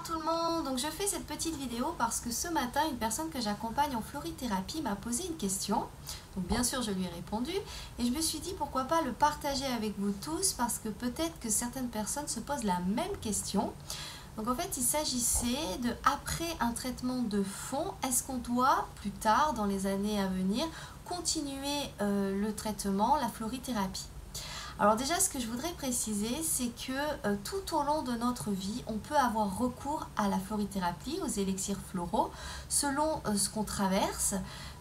tout le monde, donc je fais cette petite vidéo parce que ce matin une personne que j'accompagne en florithérapie m'a posé une question. Donc bien sûr je lui ai répondu et je me suis dit pourquoi pas le partager avec vous tous parce que peut-être que certaines personnes se posent la même question. Donc en fait il s'agissait de après un traitement de fond, est-ce qu'on doit plus tard dans les années à venir continuer le traitement, la florithérapie? Alors déjà, ce que je voudrais préciser, c'est que tout au long de notre vie, on peut avoir recours à la florithérapie, aux élixirs floraux, selon ce qu'on traverse.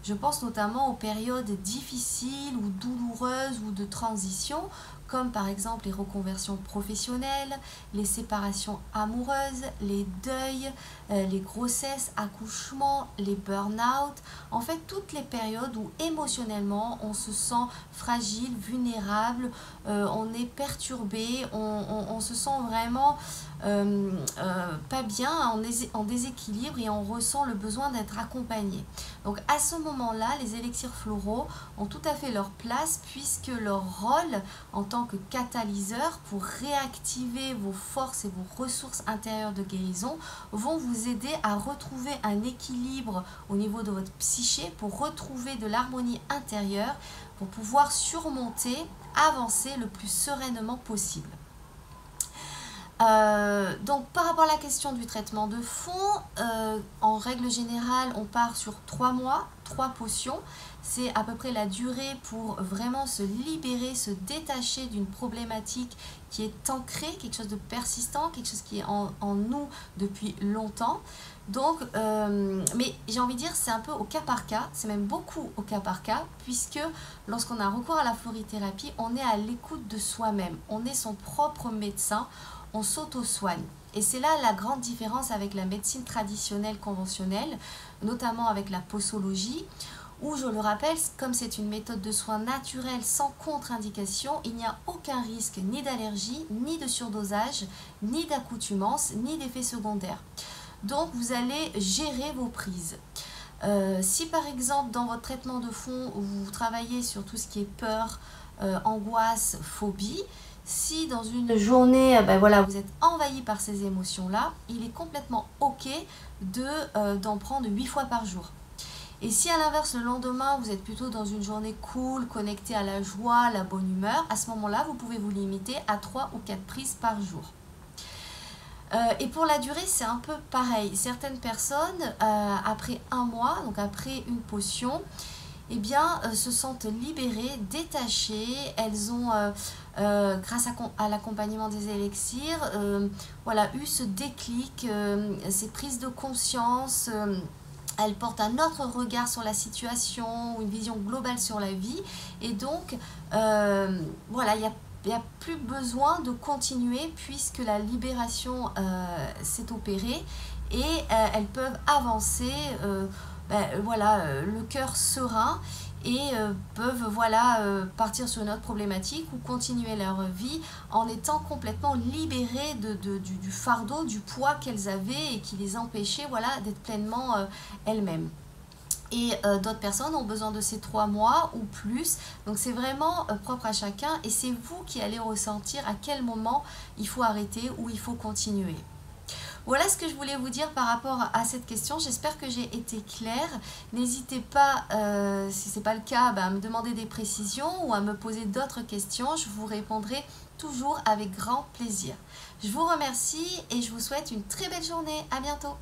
Je pense notamment aux périodes difficiles ou douloureuses ou de transition, comme par exemple les reconversions professionnelles, les séparations amoureuses, les deuils, les grossesses, accouchements, les burn-out. En fait, toutes les périodes où émotionnellement on se sent fragile, vulnérable, on est perturbé, on se sent vraiment pas bien, en déséquilibre et on ressent le besoin d'être accompagné. Donc à ce moment-là, les élixirs floraux ont tout à fait leur place puisque leur rôle en tant que catalyseur pour réactiver vos forces et vos ressources intérieures de guérison vont vous aider à retrouver un équilibre au niveau de votre psyché pour retrouver de l'harmonie intérieure pour pouvoir surmonter, avancer le plus sereinement possible. Donc par rapport à la question du traitement de fond, en règle générale on part sur 3 mois, 3 potions. C'est à peu près la durée pour vraiment se libérer, se détacher d'une problématique qui est ancrée, quelque chose de persistant, quelque chose qui est en nous depuis longtemps. Donc, mais j'ai envie de dire c'est un peu au cas par cas, c'est même beaucoup au cas par cas, puisque lorsqu'on a recours à la florithérapie, on est à l'écoute de soi-même, on est son propre médecin, on s'auto-soigne. Et c'est là la grande différence avec la médecine traditionnelle conventionnelle, notamment avec la posologie, où je le rappelle, comme c'est une méthode de soins naturelle sans contre-indication, il n'y a aucun risque ni d'allergie, ni de surdosage, ni d'accoutumance, ni d'effets secondaires. Donc vous allez gérer vos prises. Si par exemple dans votre traitement de fond, vous travaillez sur tout ce qui est peur, angoisse, phobie, si dans une journée voilà, vous êtes envahi par ces émotions-là, il est complètement ok d'en prendre 8 fois par jour. Et si à l'inverse le lendemain vous êtes plutôt dans une journée cool, connectée à la joie, la bonne humeur, à ce moment-là vous pouvez vous limiter à 3 ou 4 prises par jour. Et pour la durée c'est un peu pareil. Certaines personnes après 1 mois, donc après une potion, eh bien, se sentent libérées, détachées. Elles ont, grâce à l'accompagnement des élixirs, voilà, eu ce déclic, ces prises de conscience. Elles portent un autre regard sur la situation, une vision globale sur la vie. Et donc, voilà, il n'y a plus besoin de continuer puisque la libération s'est opérée et elles peuvent avancer voilà, le cœur serein et peuvent voilà, partir sur une autre problématique ou continuer leur vie en étant complètement libérées du fardeau, du poids qu'elles avaient et qui les empêchait voilà, d'être pleinement elles-mêmes. Et d'autres personnes ont besoin de ces 3 mois ou plus. Donc c'est vraiment propre à chacun et c'est vous qui allez ressentir à quel moment il faut arrêter ou il faut continuer. Voilà ce que je voulais vous dire par rapport à cette question. J'espère que j'ai été claire. N'hésitez pas, si ce n'est pas le cas, à me demander des précisions ou à me poser d'autres questions. Je vous répondrai toujours avec grand plaisir. Je vous remercie et je vous souhaite une très belle journée. À bientôt.